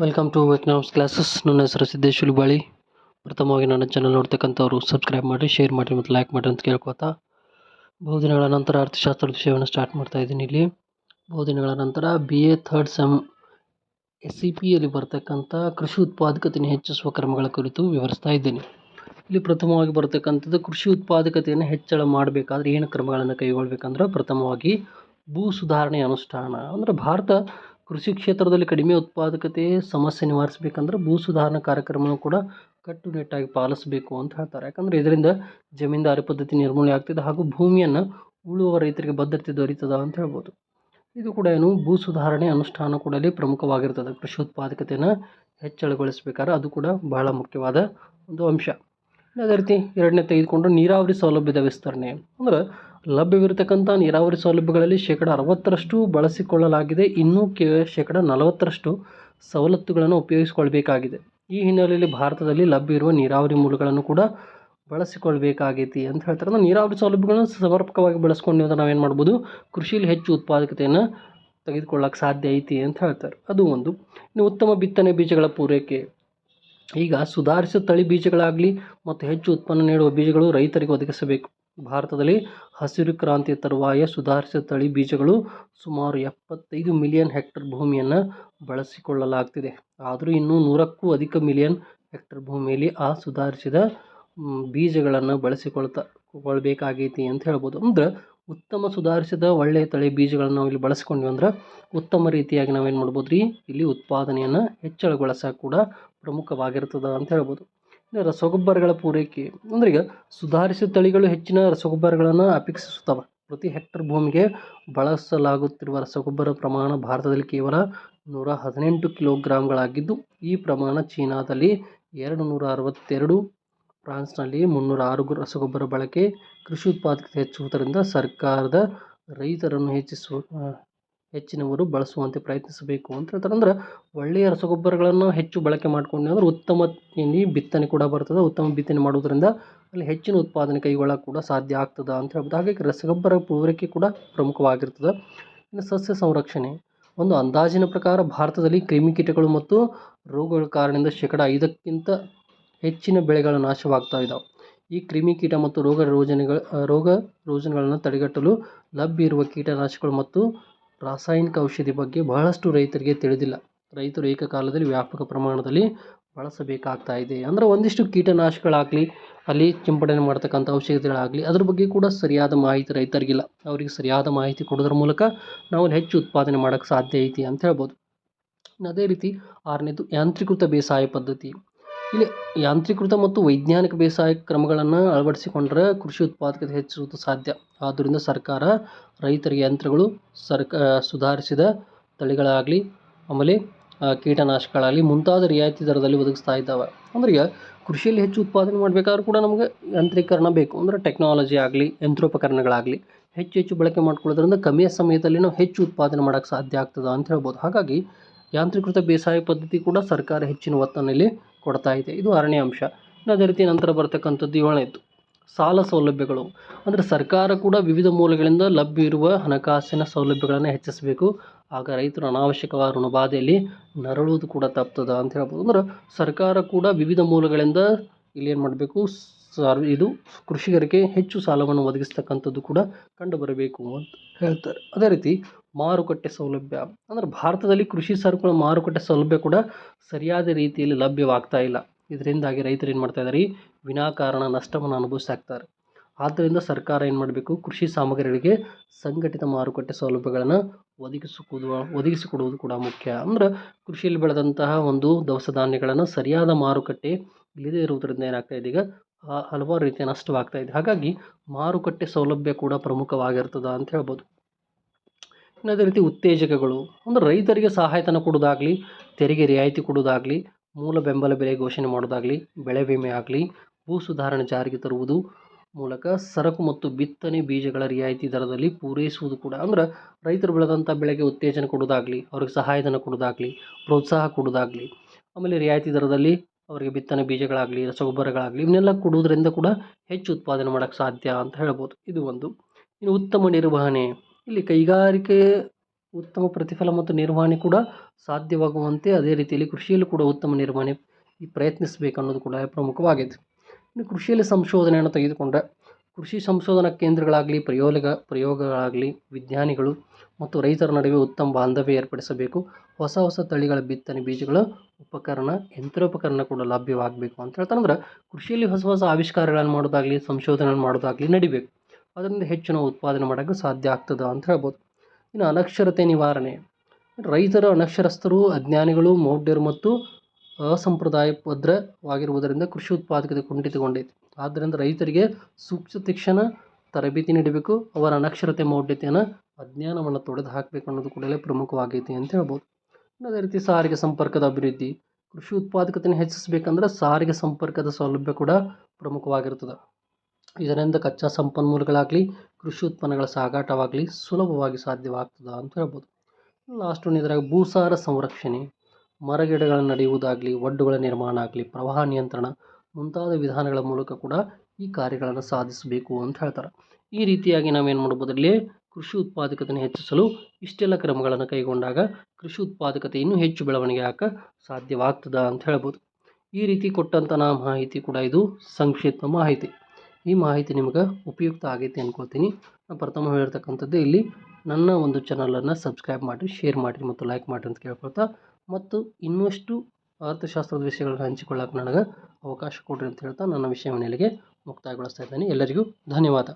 Welcome to economics classes. ನನ್ನ ಹೆಸರು ಸಿದ್ದೇಶ್ ಹುಲಿಬಾಳಿ. ಪ್ರಥಮವಾಗಿ ನನ್ನ ಚಾನಲ್ ನೋಡ್ತಕ್ಕಂಥವ್ರು ಸಬ್ಸ್ಕ್ರೈಬ್ ಮಾಡಿ, ಶೇರ್ ಮಾಡಿ ಮತ್ತು ಲೈಕ್ ಮಾಡಿ ಅಂತ ಕೇಳ್ಕೊತಾ ಬಹುದಿನಗಳ ನಂತರ ಅರ್ಥಶಾಸ್ತ್ರದ ವಿಷಯವನ್ನು ಸ್ಟಾರ್ಟ್ ಮಾಡ್ತಾ ಇದ್ದೀನಿ. ಇಲ್ಲಿ ಬಹುದಿನಗಳ ನಂತರ BA ಥರ್ಡ್ ಸೆಮ್ SCPಯಲ್ಲಿ ಬರ್ತಕ್ಕಂಥ ಕೃಷಿ ಉತ್ಪಾದಕತೆಯನ್ನು ಹೆಚ್ಚಿಸುವ ಕ್ರಮಗಳ ಕುರಿತು ವಿವರಿಸ್ತಾ ಇದ್ದೀನಿ. ಇಲ್ಲಿ ಪ್ರಥಮವಾಗಿ ಬರ್ತಕ್ಕಂಥದ್ದು ಕೃಷಿ ಉತ್ಪಾದಕತೆಯನ್ನು ಹೆಚ್ಚಳ ಮಾಡಬೇಕಾದ್ರೆ ಏನು ಕ್ರಮಗಳನ್ನು ಕೈಗೊಳ್ಳಬೇಕಂದ್ರೆ, ಪ್ರಥಮವಾಗಿ ಭೂ ಸುಧಾರಣೆ ಅನುಷ್ಠಾನ. ಅಂದರೆ ಭಾರತ ಕೃಷಿ ಕ್ಷೇತ್ರದಲ್ಲಿ ಕಡಿಮೆ ಉತ್ಪಾದಕತೆ ಸಮಸ್ಯೆ ನಿವಾರಿಸಬೇಕಂದ್ರೆ ಭೂ ಸುಧಾರಣಾ ಕಾರ್ಯಕ್ರಮವನ್ನು ಕೂಡ ಕಟ್ಟುನಿಟ್ಟಾಗಿ ಪಾಲಿಸಬೇಕು ಅಂತ ಹೇಳ್ತಾರೆ. ಯಾಕಂದರೆ ಇದರಿಂದ ಜಮೀನ್ದಾರಿ ಪದ್ಧತಿ ನಿರ್ಮೂಲನೆ ಆಗ್ತಿದೆ ಹಾಗೂ ಭೂಮಿಯನ್ನು ಉಳುವ ರೈತರಿಗೆ ಭದ್ರತೆ ದೊರೀತದ ಅಂತ ಹೇಳ್ಬೋದು. ಇದು ಕೂಡ ಭೂ ಸುಧಾರಣೆ ಅನುಷ್ಠಾನ ಕೂಡ ಇಲ್ಲಿ ಪ್ರಮುಖವಾಗಿರ್ತದೆ. ಕೃಷಿ ಉತ್ಪಾದಕತೆಯನ್ನು ಹೆಚ್ಚಳಗೊಳಿಸಬೇಕಾದ್ರೆ ಅದು ಕೂಡ ಬಹಳ ಮುಖ್ಯವಾದ ಒಂದು ಅಂಶ. ಅದೇ ರೀತಿ ಎರಡನೇ ತೆಗೆದುಕೊಂಡು ನೀರಾವರಿ ಸೌಲಭ್ಯದ ವಿಸ್ತರಣೆ. ಅಂದರೆ ಲಭ್ಯವಿರತಕ್ಕಂಥ ನೀರಾವರಿ ಸೌಲಭ್ಯಗಳಲ್ಲಿ 60% ಬಳಸಿಕೊಳ್ಳಲಾಗಿದೆ, ಇನ್ನೂ ಶೇಕಡ 40% ಸವಲತ್ತುಗಳನ್ನು ಉಪಯೋಗಿಸಿಕೊಳ್ಬೇಕಾಗಿದೆ. ಈ ಹಿನ್ನೆಲೆಯಲ್ಲಿ ಭಾರತದಲ್ಲಿ ಲಭ್ಯ ಇರುವ ನೀರಾವರಿ ಮೂಲಗಳನ್ನು ಕೂಡ ಬಳಸಿಕೊಳ್ಬೇಕಾಗೈತಿ ಅಂತ ಹೇಳ್ತಾರೆ. ಅಂದರೆ ನೀರಾವರಿ ಸೌಲಭ್ಯಗಳನ್ನು ಸಮರ್ಪಕವಾಗಿ ಬಳಸ್ಕೊಂಡು ಅಂದ್ರೆ ನಾವೇನು ಮಾಡ್ಬೋದು, ಕೃಷಿಯಲ್ಲಿ ಹೆಚ್ಚು ಉತ್ಪಾದಕತೆಯನ್ನು ತೆಗೆದುಕೊಳ್ಳಕ್ಕೆ ಸಾಧ್ಯ ಐತಿ ಅಂತ ಹೇಳ್ತಾರೆ. ಅದು ಒಂದು. ಇನ್ನು ಉತ್ತಮ ಬಿತ್ತನೆ ಬೀಜಗಳ ಪೂರೈಕೆ. ಈಗ ಸುಧಾರಿಸಿದ ತಳಿ ಬೀಜಗಳಾಗಲಿ ಮತ್ತು ಹೆಚ್ಚು ಉತ್ಪನ್ನ ನೀಡುವ ಬೀಜಗಳು ರೈತರಿಗೆ ಒದಗಿಸಬೇಕು. ಭಾರತದಲ್ಲಿ ಹಸಿರು ಕ್ರಾಂತಿ ತರುವಾಯ ಸುಧಾರಿಸಿದ ತಳಿ ಬೀಜಗಳು ಸುಮಾರು 75 ಮಿಲಿಯನ್ ಹೆಕ್ಟರ್ ಭೂಮಿಯನ್ನು ಬಳಸಿಕೊಳ್ಳಲಾಗ್ತಿದೆ. ಆದರೂ ಇನ್ನೂ 100ಕ್ಕೂ ಅಧಿಕ ಮಿಲಿಯನ್ ಹೆಕ್ಟರ್ ಭೂಮಿಯಲ್ಲಿ ಆ ಸುಧಾರಿಸಿದ ಬೀಜಗಳನ್ನು ಬಳಸಿಕೊಳ್ಬೇಕಾಗೈತಿ ಅಂತ ಹೇಳ್ಬೋದು. ಅಂದ್ರೆ ಉತ್ತಮ ಸುಧಾರಿಸಿದ ಒಳ್ಳೆಯ ತಳಿ ಬೀಜಗಳನ್ನು ನಾವು ಇಲ್ಲಿ ಬಳಸ್ಕೊಂಡ್ವಿ ಅಂದ್ರೆ ಉತ್ತಮ ರೀತಿಯಾಗಿ ನಾವೇನು ಮಾಡ್ಬೋದು ರೀ, ಇಲ್ಲಿ ಉತ್ಪಾದನೆಯನ್ನು ಹೆಚ್ಚಳಗೊಳಿಸೋಕೆ ಕೂಡ ಪ್ರಮುಖವಾಗಿರ್ತದೆ ಅಂತ ಹೇಳ್ಬೋದು. ಇನ್ನು ರಸಗೊಬ್ಬರಗಳ ಪೂರೈಕೆ. ಅಂದರೆ ಈಗ ಸುಧಾರಿಸಿದ ತಳಿಗಳು ಹೆಚ್ಚಿನ ರಸಗೊಬ್ಬರಗಳನ್ನು ಅಪೇಕ್ಷಿಸುತ್ತವೆ. ಪ್ರತಿ ಹೆಕ್ಟರ್ ಭೂಮಿಗೆ ಬಳಸಲಾಗುತ್ತಿರುವ ರಸಗೊಬ್ಬರ ಪ್ರಮಾಣ ಭಾರತದಲ್ಲಿ ಕೇವಲ 118 ಕಿಲೋಗ್ರಾಂಗಳಾಗಿದ್ದು, ಈ ಪ್ರಮಾಣ ಚೀನಾದಲ್ಲಿ 262, ಫ್ರಾನ್ಸ್ನಲ್ಲಿ 306 ರಸಗೊಬ್ಬರ ಬಳಕೆ. ಕೃಷಿ ಉತ್ಪಾದಕತೆ ಹೆಚ್ಚುವುದರಿಂದ ಸರ್ಕಾರದ ರೈತರನ್ನು ಹೆಚ್ಚಿನವರು ಬಳಸುವಂತೆ ಪ್ರಯತ್ನಿಸಬೇಕು ಅಂತ ಹೇಳ್ತಾರೆ. ಅಂದ್ರೆ ಒಳ್ಳೆಯ ರಸಗೊಬ್ಬರಗಳನ್ನು ಹೆಚ್ಚು ಬಳಕೆ ಮಾಡ್ಕೊಂಡು ಅಂದ್ರೆ ಉತ್ತಮ ಬಿತ್ತನೆ ಕೂಡ ಬರ್ತದೆ. ಉತ್ತಮ ಬಿತ್ತನೆ ಮಾಡುವುದರಿಂದ ಅಲ್ಲಿ ಹೆಚ್ಚಿನ ಉತ್ಪಾದನೆ ಕೈಗೊಳ್ಳಕ್ಕೆ ಕೂಡ ಸಾಧ್ಯ ಆಗ್ತದೆ ಅಂತ ಹೇಳ್ಬೋದು. ಹಾಗಾಗಿ ರಸಗೊಬ್ಬರ ಪೂರೈಕೆ ಕೂಡ ಪ್ರಮುಖವಾಗಿರ್ತದೆ. ಇನ್ನು ಸಸ್ಯ ಸಂರಕ್ಷಣೆ. ಒಂದು ಅಂದಾಜಿನ ಪ್ರಕಾರ ಭಾರತದಲ್ಲಿ ಕ್ರಿಮಿಕೀಟಗಳು ಮತ್ತು ರೋಗಗಳ ಕಾರಣದಿಂದ 5% ಹೆಚ್ಚಿನ ಬೆಳೆಗಳು ನಾಶವಾಗ್ತಾ ಇದ್ದಾವೆ. ಈ ಕ್ರಿಮಿಕೀಟ ಮತ್ತು ರೋಗ ರುಜಿನಗಳನ್ನು ತಡೆಗಟ್ಟಲು ಲಭ್ಯ ಇರುವ ಕೀಟನಾಶಕಗಳು ಮತ್ತು ರಾಸಾಯನಿಕ ಔಷಧಿ ಬಗ್ಗೆ ಬಹಳಷ್ಟು ರೈತರಿಗೆ ತಿಳಿದಿಲ್ಲ. ರೈತರು ಏಕಕಾಲದಲ್ಲಿ ವ್ಯಾಪಕ ಪ್ರಮಾಣದಲ್ಲಿ ಬಳಸಬೇಕಾಗ್ತಾ ಇದೆ. ಅಂದರೆ ಒಂದಿಷ್ಟು ಕೀಟನಾಶಕಗಳಾಗಲಿ, ಅಲ್ಲಿ ಸಿಂಪಡಣೆ ಮಾಡ್ತಕ್ಕಂಥ ಔಷಧಿಗಳಾಗಲಿ, ಅದ್ರ ಬಗ್ಗೆ ಕೂಡ ಸರಿಯಾದ ಮಾಹಿತಿ ರೈತರಿಗಿಲ್ಲ. ಅವರಿಗೆ ಸರಿಯಾದ ಮಾಹಿತಿ ಕೊಡೋದ್ರ ಮೂಲಕ ನಾವು ಹೆಚ್ಚು ಉತ್ಪಾದನೆ ಮಾಡೋಕ್ಕೆ ಸಾಧ್ಯ ಐತಿ ಅಂತ ಹೇಳ್ಬೋದು. ಅದೇ ರೀತಿ 6ನೇದು ಯಾಂತ್ರೀಕೃತ ಬೇಸಾಯ ಪದ್ಧತಿ. ಇಲ್ಲಿ ಯಾಂತ್ರೀಕೃತ ಮತ್ತು ವೈಜ್ಞಾನಿಕ ಬೇಸಾಯ ಕ್ರಮಗಳನ್ನು ಅಳವಡಿಸಿಕೊಂಡ್ರೆ ಕೃಷಿ ಉತ್ಪಾದಕತೆ ಹೆಚ್ಚಿಸುವುದು ಸಾಧ್ಯ. ಆದ್ದರಿಂದ ಸರ್ಕಾರ ರೈತರಿಗೆ ಯಂತ್ರಗಳು, ಸುಧಾರಿಸಿದ ತಳಿಗಳಾಗಲಿ, ಆಮೇಲೆ ಕೀಟನಾಶಕಗಳಾಗಲಿ ಮುಂತಾದ ರಿಯಾಯಿತಿ ದರದಲ್ಲಿ ಒದಗಿಸ್ತಾ ಇದ್ದಾವೆ. ಅಂದ್ರೆ ಈಗ ಕೃಷಿಯಲ್ಲಿ ಹೆಚ್ಚು ಉತ್ಪಾದನೆ ಮಾಡಬೇಕಾದ್ರೂ ಕೂಡ ನಮಗೆ ಯಾಂತ್ರೀಕರಣ ಬೇಕು. ಅಂದರೆ ಟೆಕ್ನಾಲಜಿ ಆಗಲಿ, ಯಂತ್ರೋಪಕರಣಗಳಾಗಲಿ ಹೆಚ್ಚು ಬಳಕೆ ಮಾಡ್ಕೊಳ್ಳೋದ್ರಿಂದ ಕಮ್ಮಿಯ ಸಮಯದಲ್ಲಿ ನಾವು ಹೆಚ್ಚು ಉತ್ಪಾದನೆ ಮಾಡೋಕ್ಕೆ ಸಾಧ್ಯ ಆಗ್ತದೆ ಅಂತ ಹೇಳ್ಬೋದು. ಹಾಗಾಗಿ ಯಾಂತ್ರೀಕೃತ ಬೇಸಾಯ ಪದ್ಧತಿ ಕೂಡ ಸರ್ಕಾರ ಹೆಚ್ಚಿನ ಒತ್ತನ್ನು ಇಲ್ಲಿ ಕೊಡ್ತಾ ಇದೆ. ಇದು 6ನೇ ಅಂಶ. ಅದೇ ರೀತಿ ನಂತರ ಬರ್ತಕ್ಕಂಥದ್ದು 7ನೇದು ಸಾಲ ಸೌಲಭ್ಯಗಳು. ಅಂದರೆ ಸರ್ಕಾರ ಕೂಡ ವಿವಿಧ ಮೂಲಗಳಿಂದ ಲಭ್ಯ ಇರುವ ಹಣಕಾಸಿನ ಸೌಲಭ್ಯಗಳನ್ನು ಹೆಚ್ಚಿಸಬೇಕು. ಆಗ ರೈತರು ಅನಾವಶ್ಯಕವಾದ ಋಣಬಾಧೆಯಲ್ಲಿ ನರಳುವುದು ಕೂಡ ತಪ್ತದ ಅಂತ ಹೇಳ್ಬೋದು. ಅಂದ್ರೆ ಸರ್ಕಾರ ಕೂಡ ವಿವಿಧ ಮೂಲಗಳಿಂದ ಇಲ್ಲಿ ಏನು ಮಾಡಬೇಕು, ಇದು ಕೃಷಿಕರಿಗೆ ಹೆಚ್ಚು ಸಾಲವನ್ನು ಒದಗಿಸ್ತಕ್ಕಂಥದ್ದು ಕೂಡ ಕಂಡು ಬರಬೇಕು ಅಂತ ಹೇಳ್ತಾರೆ. ಅದೇ ರೀತಿ ಮಾರುಕಟ್ಟೆ ಸೌಲಭ್ಯ. ಅಂದರೆ ಭಾರತದಲ್ಲಿ ಕೃಷಿ ಸರಕುಗಳ ಮಾರುಕಟ್ಟೆ ಸೌಲಭ್ಯ ಕೂಡ ಸರಿಯಾದ ರೀತಿಯಲ್ಲಿ ಲಭ್ಯವಾಗ್ತಾ ಇಲ್ಲ. ಇದರಿಂದಾಗಿ ರೈತರು ಏನು ಮಾಡ್ತಾ ಇದ್ದಾರೆ, ವಿನಾಕಾರಣ ನಷ್ಟವನ್ನು ಅನುಭವಿಸ್ತಾರೆ. ಆದ್ದರಿಂದ ಸರ್ಕಾರ ಏನು ಮಾಡಬೇಕು, ಕೃಷಿ ಸಾಮಗ್ರಿಗಳಿಗೆ ಸಂಘಟಿತ ಮಾರುಕಟ್ಟೆ ಸೌಲಭ್ಯಗಳನ್ನು ಒದಗಿಸಿಕೊಡುವುದು ಕೂಡ ಮುಖ್ಯ. ಅಂದ್ರೆ ಕೃಷಿಯಲ್ಲಿ ಬೆಳೆದಂತಹ ಒಂದು ದವಸ ಧಾನ್ಯಗಳನ್ನು ಸರಿಯಾದ ಮಾರುಕಟ್ಟೆ ಇಲ್ಲದೇ ಇರುವುದರಿಂದ ಏನಾಗ್ತಾ ಇದೆ, ಈಗ ಹಲವಾರು ರೀತಿಯ ನಷ್ಟವಾಗ್ತಾ ಇದೆ. ಹಾಗಾಗಿ ಮಾರುಕಟ್ಟೆ ಸೌಲಭ್ಯ ಕೂಡ ಪ್ರಮುಖವಾಗಿರ್ತದೆ ಅಂತ ಹೇಳ್ಬೋದು. ಇನ್ನು ಅದೇ ರೀತಿ ಉತ್ತೇಜಕಗಳು. ಅಂದರೆ ರೈತರಿಗೆ ಸಹಾಯಧನ ಕೊಡೋದಾಗಲಿ, ತೆರಿಗೆ ರಿಯಾಯಿತಿ ಕೊಡೋದಾಗಲಿ, ಮೂಲ ಬೆಂಬಲ ಬೆಲೆ ಘೋಷಣೆ ಮಾಡೋದಾಗಲಿ, ಬೆಳೆ ವಿಮೆ ಆಗಲಿ, ಭೂ ಸುಧಾರಣೆ ಜಾರಿಗೆ ತರುವುದು ಮೂಲಕ ಸರಕು ಮತ್ತು ಬಿತ್ತನೆ ಬೀಜಗಳ ರಿಯಾಯಿತಿ ದರದಲ್ಲಿ ಪೂರೈಸುವುದು ಕೂಡ. ಅಂದ್ರೆ ರೈತರು ಬೆಳೆದಂಥ ಬೆಳೆಗೆ ಉತ್ತೇಜನ ಕೊಡೋದಾಗಲಿ, ಅವ್ರಿಗೆ ಸಹಾಯಧನ ಕೊಡೋದಾಗಲಿ, ಪ್ರೋತ್ಸಾಹ ಕೊಡೋದಾಗಲಿ, ಆಮೇಲೆ ರಿಯಾಯಿತಿ ದರದಲ್ಲಿ ಅವರಿಗೆ ಬಿತ್ತನೆ ಬೀಜಗಳಾಗಲಿ, ರಸಗೊಬ್ಬರಗಳಾಗಲಿ ಇವನ್ನೆಲ್ಲ ಕೊಡುವುದರಿಂದ ಕೂಡ ಹೆಚ್ಚು ಉತ್ಪಾದನೆ ಮಾಡೋಕ್ಕೆ ಸಾಧ್ಯ ಅಂತ ಹೇಳ್ಬೋದು. ಇದು ಒಂದು. ಇನ್ನು ಉತ್ತಮ ನಿರ್ವಹಣೆ. ಇಲ್ಲಿ ಕೈಗಾರಿಕೆ ಉತ್ತಮ ಪ್ರತಿಫಲ ಮತ್ತು ನಿರ್ವಹಣೆ ಕೂಡ ಸಾಧ್ಯವಾಗುವಂತೆ ಅದೇ ರೀತಿಯಲ್ಲಿ ಕೃಷಿಯಲ್ಲೂ ಕೂಡ ಉತ್ತಮ ನಿರ್ವಹಣೆ ಪ್ರಯತ್ನಿಸಬೇಕು ಅನ್ನೋದು ಕೂಡ ಪ್ರಮುಖವಾಗಿದೆ. ಇನ್ನು ಕೃಷಿಯಲ್ಲಿ ಸಂಶೋಧನೆಯನ್ನು ತೆಗೆದುಕೊಂಡ್ರೆ ಕೃಷಿ ಸಂಶೋಧನಾ ಕೇಂದ್ರಗಳಾಗಲಿ ಪ್ರಯೋಗಗಳಾಗಲಿ ವಿಜ್ಞಾನಿಗಳು ಮತ್ತು ರೈತರ ನಡುವೆ ಉತ್ತಮ ಬಾಂಧವ್ಯ ಏರ್ಪಡಿಸಬೇಕು. ಹೊಸ ತಳಿಗಳ ಬಿತ್ತನೆ ಬೀಜಗಳು ಉಪಕರಣ ಯಂತ್ರೋಪಕರಣ ಕೂಡ ಲಭ್ಯವಾಗಬೇಕು ಅಂತ ಹೇಳ್ತಾರೆ. ಅಂದ್ರೆ ಕೃಷಿಯಲ್ಲಿ ಹೊಸ ಆವಿಷ್ಕಾರಗಳನ್ನು ಮಾಡೋದಾಗಲಿ ಸಂಶೋಧನೆ ಮಾಡೋದಾಗಲಿ ನಡಿಬೇಕು. ಅದರಿಂದ ಹೆಚ್ಚಿನ ಉತ್ಪಾದನೆ ಮಾಡೋಕ್ಕೆ ಸಾಧ್ಯ ಆಗ್ತದೆ ಅಂತ ಹೇಳ್ಬೋದು. ಇನ್ನು ಅನಕ್ಷರತೆ ನಿವಾರಣೆ, ರೈತರ ಅನಕ್ಷರಸ್ಥರು ಅಜ್ಞಾನಿಗಳು ಮೌಢ್ಯರು ಮತ್ತು ಅಸಂಪ್ರದಾಯಬದ್ಧವಾಗಿರುವುದರಿಂದ ಕೃಷಿ ಉತ್ಪಾದಕತೆ ಕುಂಠಿತಗೊಂಡೈತಿ. ಆದ್ದರಿಂದ ರೈತರಿಗೆ ಸೂಕ್ಷ್ಮ ಶಿಕ್ಷಣ ತರಬೇತಿ ನೀಡಬೇಕು. ಅವರ ಅನಕ್ಷರತೆ ಮೌಢ್ಯತೆಯನ್ನು ಅಜ್ಞಾನವನ್ನು ತೊಡೆದು ಹಾಕಬೇಕು ಅನ್ನೋದು ಕೂಡ ಪ್ರಮುಖವಾಗೈತಿ ಅಂತ ಹೇಳ್ಬೋದು. ಅದೇ ರೀತಿ ಸಾರಿಗೆ ಸಂಪರ್ಕದ ಅಭಿವೃದ್ಧಿ, ಕೃಷಿ ಉತ್ಪಾದಕತೆಯನ್ನು ಹೆಚ್ಚಿಸಬೇಕಂದ್ರೆ ಸಾರಿಗೆ ಸಂಪರ್ಕದ ಸೌಲಭ್ಯ ಕೂಡ ಪ್ರಮುಖವಾಗಿರ್ತದೆ. ಇದರಿಂದ ಕಚ್ಚಾ ಸಂಪನ್ಮೂಲಗಳಾಗಲಿ ಕೃಷಿ ಉತ್ಪನ್ನಗಳ ಸಾಗಾಟವಾಗಲಿ ಸುಲಭವಾಗಿ ಸಾಧ್ಯವಾಗ್ತದೆ ಅಂತ ಹೇಳ್ಬೋದು. ಲಾಸ್ಟ್ ಇದ್ರಾಗ ಭೂಸಾರ ಸಂರಕ್ಷಣೆ, ಮರಗಿಡಗಳನ್ನು ನಡೆಯುವುದಾಗಲಿ ಒಡ್ಡುಗಳ ನಿರ್ಮಾಣ ಆಗಲಿ ಪ್ರವಾಹ ನಿಯಂತ್ರಣ ಮುಂತಾದ ವಿಧಾನಗಳ ಮೂಲಕ ಕೂಡ ಈ ಕಾರ್ಯಗಳನ್ನು ಸಾಧಿಸಬೇಕು ಅಂತ ಹೇಳ್ತಾರೆ. ಈ ರೀತಿಯಾಗಿ ನಾವೇನು ಮಾಡ್ಬೋದು, ಅಲ್ಲಿ ಕೃಷಿ ಉತ್ಪಾದಕತೆಯನ್ನು ಹೆಚ್ಚಿಸಲು ಇಷ್ಟೆಲ್ಲ ಕ್ರಮಗಳನ್ನು ಕೈಗೊಂಡಾಗ ಕೃಷಿ ಉತ್ಪಾದಕತೆ ಇನ್ನೂ ಹೆಚ್ಚು ಬೆಳವಣಿಗೆ ಸಾಧ್ಯವಾಗ್ತದೆ ಅಂತ ಹೇಳ್ಬೋದು. ಈ ರೀತಿ ಕೊಟ್ಟಂಥ ಮಾಹಿತಿ ಕೂಡ ಇದು ಸಂಕ್ಷಿಪ್ತ ಮಾಹಿತಿ. ಈ ಮಾಹಿತಿ ನಿಮಗೆ ಉಪಯುಕ್ತ ಆಗೈತಿ ಅಂದ್ಕೊಳ್ತೀನಿ. ನಾನು ಪ್ರಥಮ ಹೇಳಿರ್ತಕ್ಕಂಥದ್ದು ಇಲ್ಲಿ ನನ್ನ ಒಂದು ಚಾನಲನ್ನು ಸಬ್ಸ್ಕ್ರೈಬ್ ಮಾಡಿರಿ, ಶೇರ್ ಮಾಡಿರಿ ಮತ್ತು ಲೈಕ್ ಮಾಡಿರಿ ಅಂತ ಕೇಳ್ಕೊಳ್ತಾ, ಮತ್ತು ಇನ್ನಷ್ಟು ಅರ್ಥಶಾಸ್ತ್ರದ ವಿಷಯಗಳನ್ನು ಹಂಚಿಕೊಳ್ಳೋಕೆ ನನಗೆ ಅವಕಾಶ ಕೊಡ್ರಿ ಅಂತ ಹೇಳ್ತಾ ನನ್ನ ವಿಷಯವನ್ನು ಇಲ್ಲಿಗೆ ಮುಕ್ತಾಯಗೊಳಿಸ್ತಾ ಇದ್ದೇನೆ. ಎಲ್ಲರಿಗೂ ಧನ್ಯವಾದ.